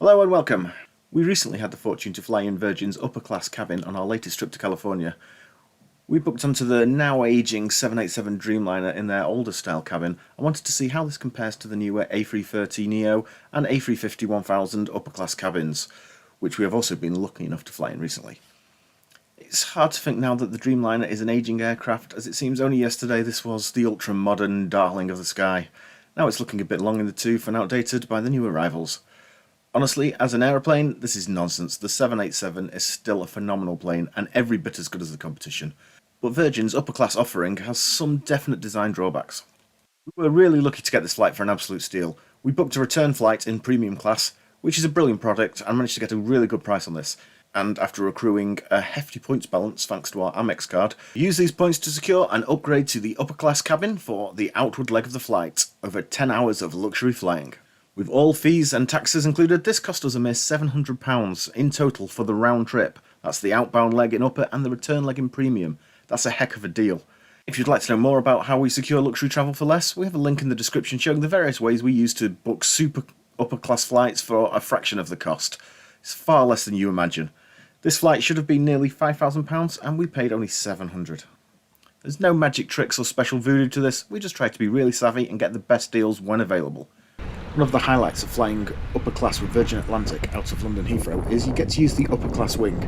Hello and welcome. We recently had the fortune to fly in Virgin's upper class cabin on our latest trip to California. We booked onto the now aging 787 Dreamliner in their older style cabin and wanted to see how this compares to the newer A330neo and A350-1000 upper class cabins, which we have also been lucky enough to fly in recently. It's hard to think now that the Dreamliner is an aging aircraft, as it seems only yesterday this was the ultra-modern darling of the sky. Now it's looking a bit long in the tooth and outdated by the new arrivals. Honestly, as an aeroplane, this is nonsense. The 787 is still a phenomenal plane and every bit as good as the competition. But Virgin's upper class offering has some definite design drawbacks. We were really lucky to get this flight for an absolute steal. We booked a return flight in premium class, which is a brilliant product, and managed to get a really good price on this. And after accruing a hefty points balance thanks to our Amex card, we used these points to secure an upgrade to the upper class cabin for the outward leg of the flight, over 10 hours of luxury flying. With all fees and taxes included, this cost us a mere £700 in total for the round trip. That's the outbound leg in upper and the return leg in premium. That's a heck of a deal. If you'd like to know more about how we secure luxury travel for less, we have a link in the description showing the various ways we use to book super upper class flights for a fraction of the cost. It's far less than you imagine. This flight should have been nearly £5,000 and we paid only £700. There's no magic tricks or special voodoo to this, we just try to be really savvy and get the best deals when available. One of the highlights of flying upper class with Virgin Atlantic out of London Heathrow is you get to use the upper class wing.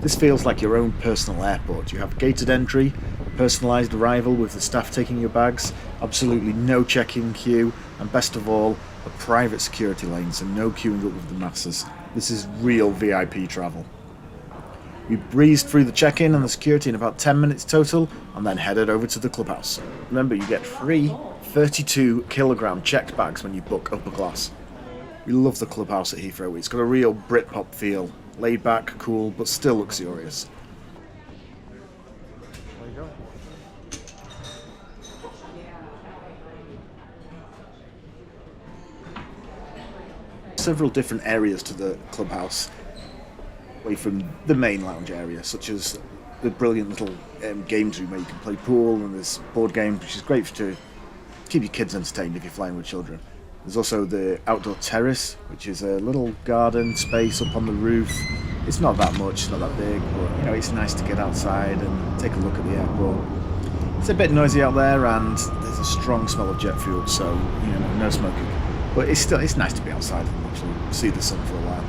This feels like your own personal airport. You have gated entry, personalised arrival with the staff taking your bags, absolutely no check-in queue, and best of all, a private security lane, so no queuing up with the masses. This is real VIP travel. We breezed through the check-in and the security in about 10 minutes total, and then headed over to the clubhouse. Remember, you get free 32 kilogram checked bags when you book upper class. We love the clubhouse at Heathrow. It's got a real Britpop feel. Laid back, cool, but still luxurious. There you go. Several different areas to the clubhouse, away from the main lounge area, such as the brilliant little games room where you can play pool, and there's board games, which is great to keep your kids entertained if you're flying with children. There's also the outdoor terrace, which is a little garden space up on the roof. It's not that much, it's not that big, but it's nice to get outside and take a look at the airport. It's a bit noisy out there and there's a strong smell of jet fuel, so no smoking. But it's nice to be outside and actually see the sun for a while.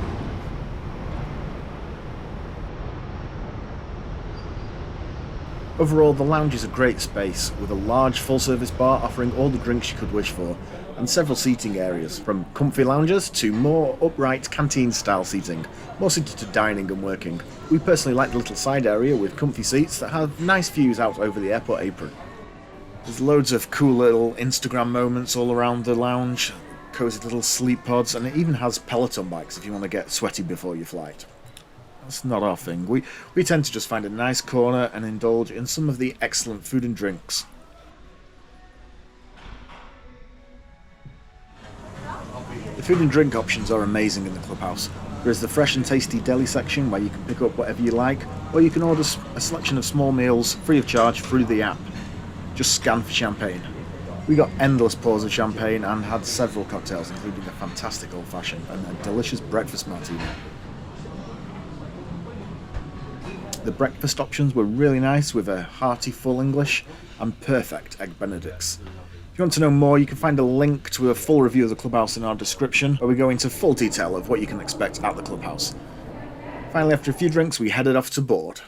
Overall, the lounge is a great space, with a large full-service bar offering all the drinks you could wish for, and several seating areas, from comfy loungers to more upright canteen-style seating, more suited to dining and working. We personally like the little side area with comfy seats that have nice views out over the airport apron. There's loads of cool little Instagram moments all around the lounge, cozy little sleep pods, and it even has Peloton bikes if you want to get sweaty before your flight. That's not our thing. We tend to just find a nice corner and indulge in some of the excellent food and drinks. The food and drink options are amazing in the clubhouse. There is the fresh and tasty deli section where you can pick up whatever you like, or you can order a selection of small meals free of charge through the app. Just scan for champagne. We got endless pours of champagne and had several cocktails, including a fantastic old-fashioned and a delicious breakfast martini. The breakfast options were really nice, with a hearty full English and perfect egg benedicts. If you want to know more, you can find a link to a full review of the clubhouse in our description, where we go into full detail of what you can expect at the clubhouse. Finally, after a few drinks, we headed off to board.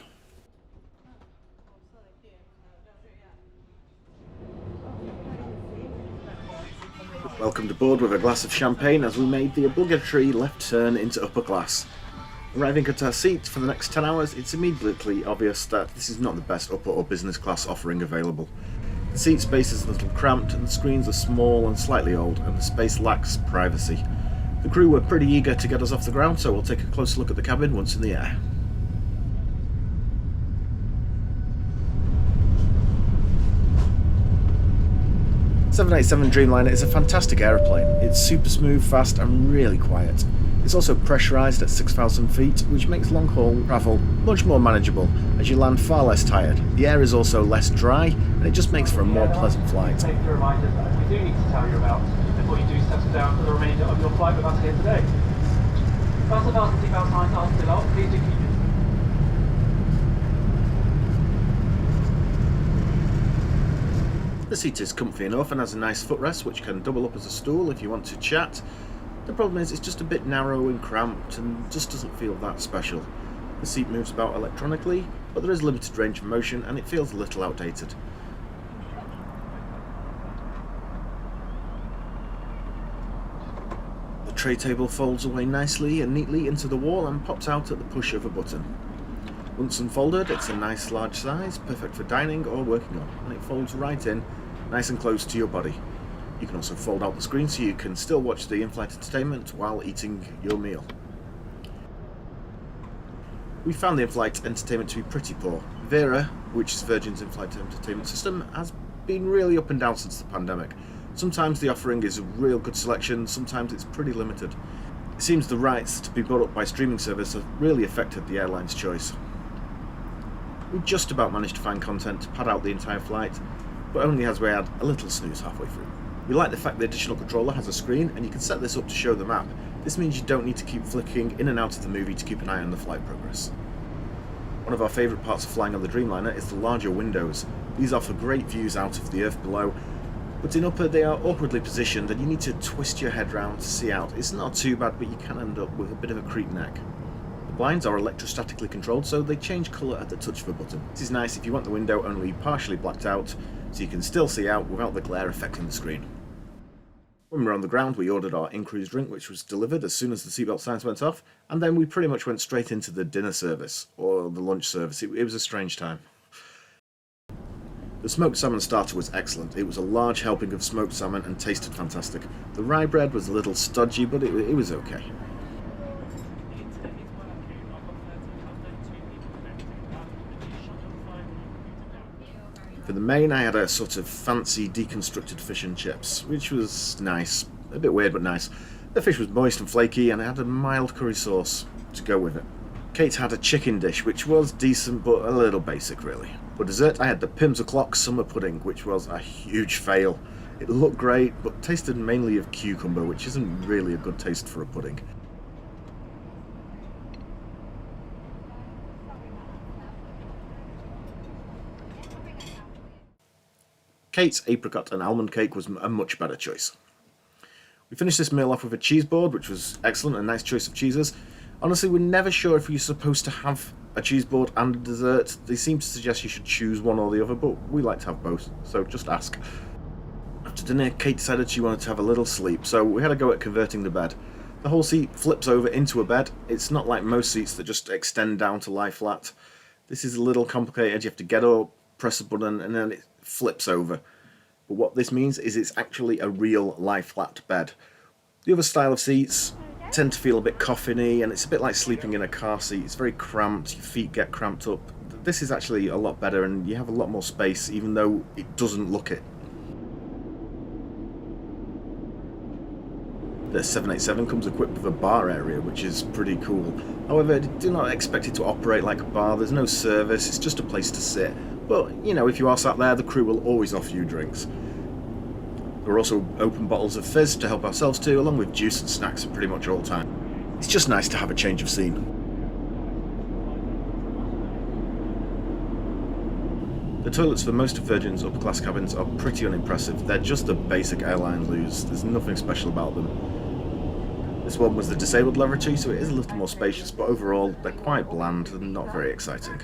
Welcomed aboard with a glass of champagne as we made the obligatory left turn into upper class. Arriving at our seat for the next 10 hours, it's immediately obvious that this is not the best upper or business class offering available. The seat space is a little cramped and the screens are small and slightly old, and the space lacks privacy. The crew were pretty eager to get us off the ground, so we'll take a closer look at the cabin once in the air. The 787 Dreamliner is a fantastic aeroplane. It's super smooth, fast and really quiet. It's also pressurised at 6,000 feet, which makes long-haul travel much more manageable as you land far less tired. The air is also less dry, and it just makes for a more pleasant flight. Safety reminders that we do need to tell you about before you do settle down for the remainder of your flight with us here today. Fasten seatbelt signs are still up. Please do keep it. The seat is comfy enough and has a nice footrest which can double up as a stool if you want to chat. The problem is it's just a bit narrow and cramped and just doesn't feel that special. The seat moves about electronically, but there is limited range of motion and it feels a little outdated. The tray table folds away nicely and neatly into the wall and pops out at the push of a button. Once unfolded, it's a nice large size, perfect for dining or working on, and it folds right in, nice and close to your body. You can also fold out the screen so you can still watch the in-flight entertainment while eating your meal. We found the in-flight entertainment to be pretty poor. Vera, which is Virgin's in-flight entertainment system, has been really up and down since the pandemic. Sometimes the offering is a real good selection, sometimes it's pretty limited. It seems the rights to be brought up by streaming service have really affected the airline's choice. We just about managed to find content to pad out the entire flight, but only as we had a little snooze halfway through. We like the fact the additional controller has a screen and you can set this up to show the map. This means you don't need to keep flicking in and out of the movie to keep an eye on the flight progress. One of our favourite parts of flying on the Dreamliner is the larger windows. These offer great views out of the earth below, but in upper they are awkwardly positioned and you need to twist your head round to see out. It's not too bad, but you can end up with a bit of a creep neck. The blinds are electrostatically controlled, so they change colour at the touch of a button. This is nice if you want the window only partially blacked out, so you can still see out without the glare affecting the screen. When we were on the ground, we ordered our in-cruise drink, which was delivered as soon as the seatbelt signs went off, and then we pretty much went straight into the dinner service, or the lunch service. It was a strange time. The smoked salmon starter was excellent. It was a large helping of smoked salmon and tasted fantastic. The rye bread was a little stodgy, but it was okay. For the main, I had a sort of fancy deconstructed fish and chips, which was nice. A bit weird, but nice. The fish was moist and flaky, and it had a mild curry sauce to go with it. Kate had a chicken dish, which was decent, but a little basic, really. For dessert, I had the Pims O'Clock summer pudding, which was a huge fail. It looked great, but tasted mainly of cucumber, which isn't really a good taste for a pudding. Kate's apricot and almond cake was a much better choice. We finished this meal off with a cheese board, which was excellent, a nice choice of cheeses. Honestly, we're never sure if you're supposed to have a cheese board and a dessert. They seem to suggest you should choose one or the other, but we like to have both, so just ask. After dinner, Kate decided she wanted to have a little sleep, so we had a go at converting the bed. The whole seat flips over into a bed. It's not like most seats that just extend down to lie flat. This is a little complicated. You have to get up, press a button, and then it flips over. But what this means is it's actually a real lie flat bed. The other style of seats tend to feel a bit coffin-y, and it's a bit like sleeping in a car seat. It's very cramped, your feet get cramped up. This is actually a lot better and you have a lot more space, even though it doesn't look it. The 787 comes equipped with a bar area, which is pretty cool. However, do not expect it to operate like a bar. There's no service, it's just a place to sit. But, you know, if you are sat there, the crew will always offer you drinks. There are also open bottles of fizz to help ourselves too, along with juice and snacks at pretty much all time. It's just nice to have a change of scene. The toilets for most of Virgin's upper class cabins are pretty unimpressive. They're just the basic airline loos. There's nothing special about them. This one was the disabled lavatory, so it is a little more spacious, but overall they're quite bland and not very exciting.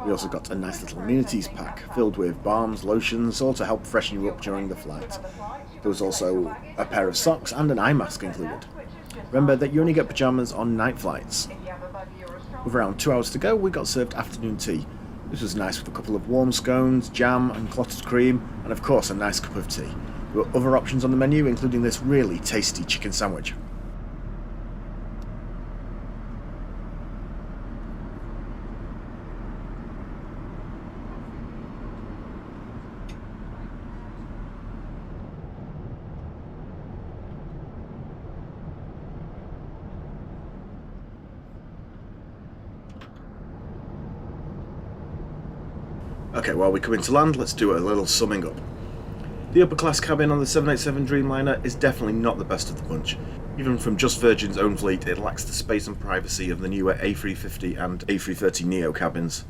We also got a nice little amenities pack filled with balms, lotions, all to help freshen you up during the flight. There was also a pair of socks and an eye mask included. Remember that you only get pyjamas on night flights. With around 2 hours to go, we got served afternoon tea. This was nice with a couple of warm scones, jam and clotted cream, and of course a nice cup of tea. There were other options on the menu, including this really tasty chicken sandwich. Okay, while we come into land, let's do a little summing up. The upper class cabin on the 787 Dreamliner is definitely not the best of the bunch. Even from just Virgin's own fleet, it lacks the space and privacy of the newer A350 and A330neo cabins.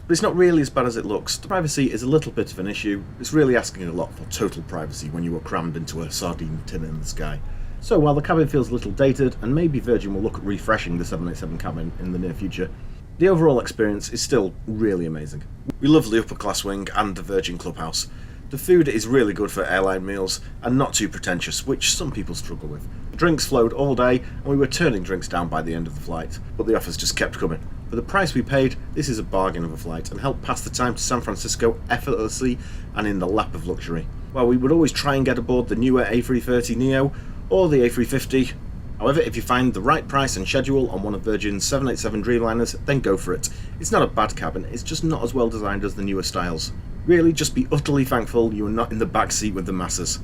But it's not really as bad as it looks. The privacy is a little bit of an issue. It's really asking a lot for total privacy when you are crammed into a sardine tin in the sky. So while the cabin feels a little dated, and maybe Virgin will look at refreshing the 787 cabin in the near future, the overall experience is still really amazing. We love the upper class wing and the Virgin Clubhouse. The food is really good for airline meals and not too pretentious, which some people struggle with. The drinks flowed all day and we were turning drinks down by the end of the flight, but the offers just kept coming. For the price we paid, this is a bargain of a flight and helped pass the time to San Francisco effortlessly and in the lap of luxury. While we would always try and get aboard the newer A330neo or the A350, however, if you find the right price and schedule on one of Virgin's 787 Dreamliners, then go for it. It's not a bad cabin, it's just not as well designed as the newer styles. Really, just be utterly thankful you are not in the back seat with the masses.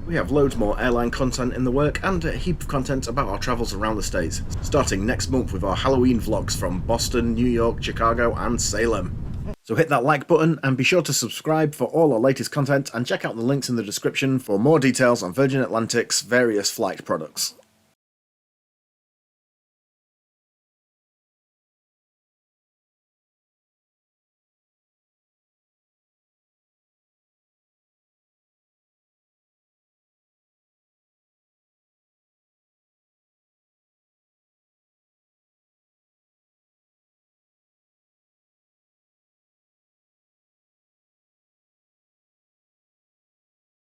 We have loads more airline content in the work and a heap of content about our travels around the States, starting next month with our Halloween vlogs from Boston, New York, Chicago and Salem. So hit that like button and be sure to subscribe for all our latest content and check out the links in the description for more details on Virgin Atlantic's various flight products.